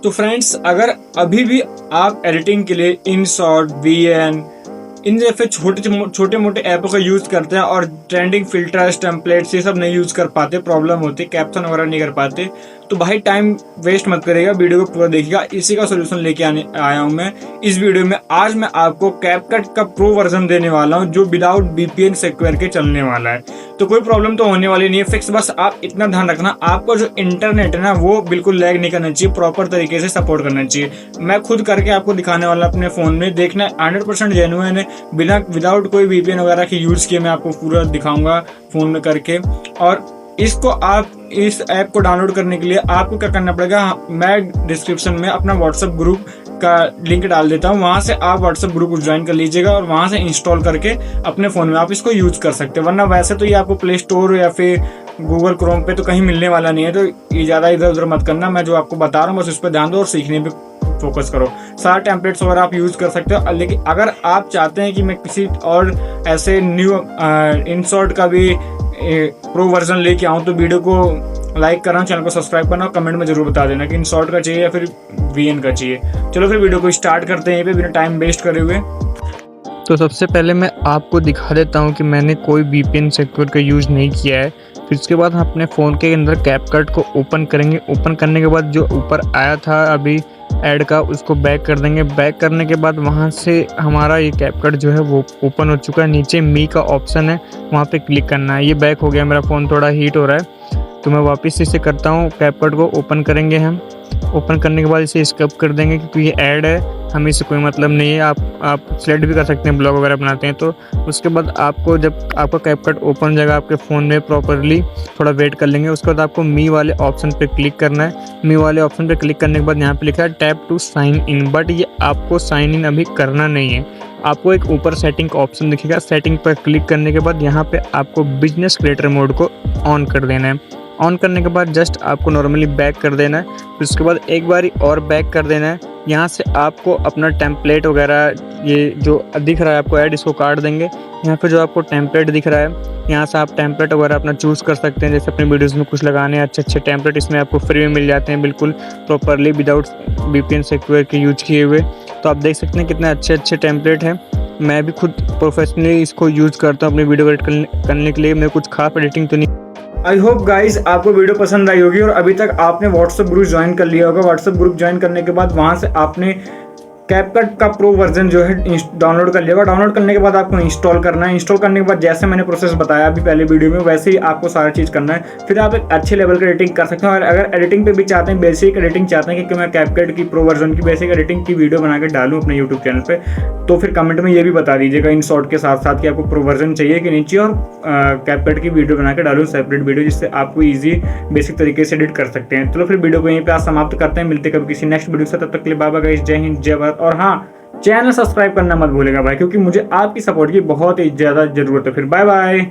तो फ्रेंड्स, अगर अभी भी आप एडिटिंग के लिए InShot, VN इन जैसे छोटे मोटे ऐपों का यूज़ करते हैं और ट्रेंडिंग फिल्टर्स, टेम्पलेट्स ये सब नहीं यूज़ कर पाते, प्रॉब्लम होती है, कैप्शन वगैरह नहीं कर पाते, तो भाई टाइम वेस्ट मत करिएगा, वीडियो को पूरा देखिएगा। इसी का सोल्यूशन लेके आया हूँ मैं इस वीडियो में। आज मैं आपको कैपकट का प्रो वर्जन देने वाला हूँ जो विदाउट VPN सिक्योर के चलने वाला है। तो कोई प्रॉब्लम तो होने वाली नहीं है फिक्स। बस आप इतना ध्यान रखना, आपको जो इंटरनेट है ना वो बिल्कुल लैग नहीं करना चाहिए, प्रॉपर तरीके से सपोर्ट करना चाहिए। मैं खुद करके आपको दिखाने वाला अपने फ़ोन में, देखना 100% जेन्युइन है, विदाउट कोई VPN वगैरह के यूज़ किए मैं आपको पूरा दिखाऊंगा फ़ोन में करके। और इसको आप इस ऐप को डाउनलोड करने के लिए आपको क्या करना पड़ेगा, मैं डिस्क्रिप्शन में अपना व्हाट्सएप ग्रुप का लिंक डाल देता हूँ, वहाँ से आप व्हाट्सएप ग्रुप को ज्वाइन कर लीजिएगा और वहाँ से इंस्टॉल करके अपने फ़ोन में आप इसको यूज़ कर सकते हैं। वरना वैसे तो ये आपको प्ले स्टोर या फिर गूगल क्रोम पे तो कहीं मिलने वाला नहीं है, तो ये ज़्यादा इधर उधर मत करना। मैं जो आपको बता रहा हूँ बस उस पर ध्यान दो और सीखने पर फोकस करो। सारे टेम्पलेट्स वगैरह आप यूज़ कर सकते हो। लेकिन अगर आप चाहते हैं कि मैं किसी और ऐसे न्यू InShot का भी प्रो वर्जन लेके आऊँ तो वीडियो को लाइक करना, चैनल को सब्सक्राइब करना और कमेंट में जरूर बता देना कि InShot का चाहिए या फिर VN का चाहिए। चलो फिर वीडियो को स्टार्ट करते हैं यहीं पे बिना टाइम वेस्ट करे हुए। तो सबसे पहले मैं आपको दिखा देता हूं कि मैंने कोई VPN सिक्योर का यूज़ नहीं किया है। फिर उसके बाद हम अपने फ़ोन के अंदर कैपकट को ओपन करेंगे। ओपन करने के बाद जो ऊपर आया था अभी ऐड का, उसको बैक कर देंगे। बैक करने के बाद वहां से हमारा ये कैपकट जो है वो ओपन हो चुका है। नीचे मी का ऑप्शन है, वहां पे क्लिक करना है। ये बैक हो गया, मेरा फ़ोन थोड़ा हीट हो रहा है तो मैं वापस इसे करता हूँ। कैपकट को ओपन करेंगे हम। ओपन करने के बाद इसे स्किप कर देंगे क्योंकि ये ऐड है, हमें इससे कोई मतलब नहीं है। आप सिलेक्ट भी कर सकते हैं, ब्लॉग वगैरह बनाते हैं तो। उसके बाद आपको जब आपका कैपकट ओपन हो जाएगा आपके फ़ोन में प्रॉपरली, थोड़ा वेट कर लेंगे। उसके बाद आपको मी वाले ऑप्शन पे क्लिक करना है। मी वाले ऑप्शन पे क्लिक करने के बाद यहाँ पे लिखा है tap to sign in, but ये आपको साइन इन अभी करना नहीं है। आपको एक ऊपर सेटिंग का ऑप्शन दिखेगा, सेटिंग पर क्लिक करने के बाद यहाँ पे आपको बिजनेस क्रिएटर मोड को ऑन कर देना है। ऑन करने के बाद जस्ट आपको नॉर्मली बैक कर देना है। फिर उसके बाद एक बारी और बैक कर देना है। यहाँ से आपको अपना टेम्पलेट वगैरह ये जो दिख रहा है आपको ऐड, इसको काट देंगे। यहाँ पे जो आपको टेम्पलेट दिख रहा है यहाँ से आप टेम्पलेट वगैरह अपना चूज़ कर सकते हैं। जैसे अपने वीडियोज़ में कुछ लगाने हैं, अच्छे टेम्पलेट इसमें आपको फ्री में मिल जाते हैं बिल्कुल प्रॉपरली विदाउट VPN सिक्योर के यूज किए हुए। तो आप देख सकते हैं कितने अच्छे टेम्पलेट हैं। मैं भी खुद प्रोफेशनली इसको यूज़ करता हूँ अपनी वीडियो एडिट करने के लिए। मेरे कुछ खास एडिटिंग तो नहीं। आई होप गाइज आपको वीडियो पसंद आई होगी और अभी तक आपने व्हाट्सएप ग्रुप ज्वाइन कर लिया होगा। व्हाट्सएप ग्रुप ज्वाइन करने के बाद वहां से आपने कैपकट का प्रो वर्जन जो है डाउनलोड कर लिया होगा। डाउनलोड करने के बाद आपको इंस्टॉल करना है। इंस्टॉल करने के बाद जैसे मैंने प्रोसेस बताया अभी पहले वीडियो में, वैसे ही आपको सारी चीज़ करना है। फिर आप एक अच्छे लेवल की एडिटिंग कर सकते हैं। और अगर एडिटिंग पे भी चाहते हैं, बेसिक एडिटिंग चाहते हैं कि मैं कैपकट की प्रो वर्जन की बेसिक एडिटिंग की वीडियो बना के डालूँ अपने यूट्यूब चैनल पर, तो फिर कमेंट में ये भी बता दीजिएगा InShot के साथ साथ कि आपको प्रो वर्जन चाहिए कि नहीं चाहिए, और कैपकट की वीडियो बना के डालूँ सेपरेट वीडियो, जिससे आपको ईजी बेसिक तरीके से एडिट कर सकते हैं। चलो फिर वीडियो को यहीं पर समाप्त करते हैं। मिलते कभी किसी नेक्स्ट वीडियो से, तब तक के लिए बाय बाय गाइस, जय हिंद जय भारत। और हाँ, चैनल सब्सक्राइब करना मत भूलेगा भाई, क्योंकि मुझे आपकी सपोर्ट की बहुत ही ज़्यादा ज़रूरत है। फिर बाय बाय।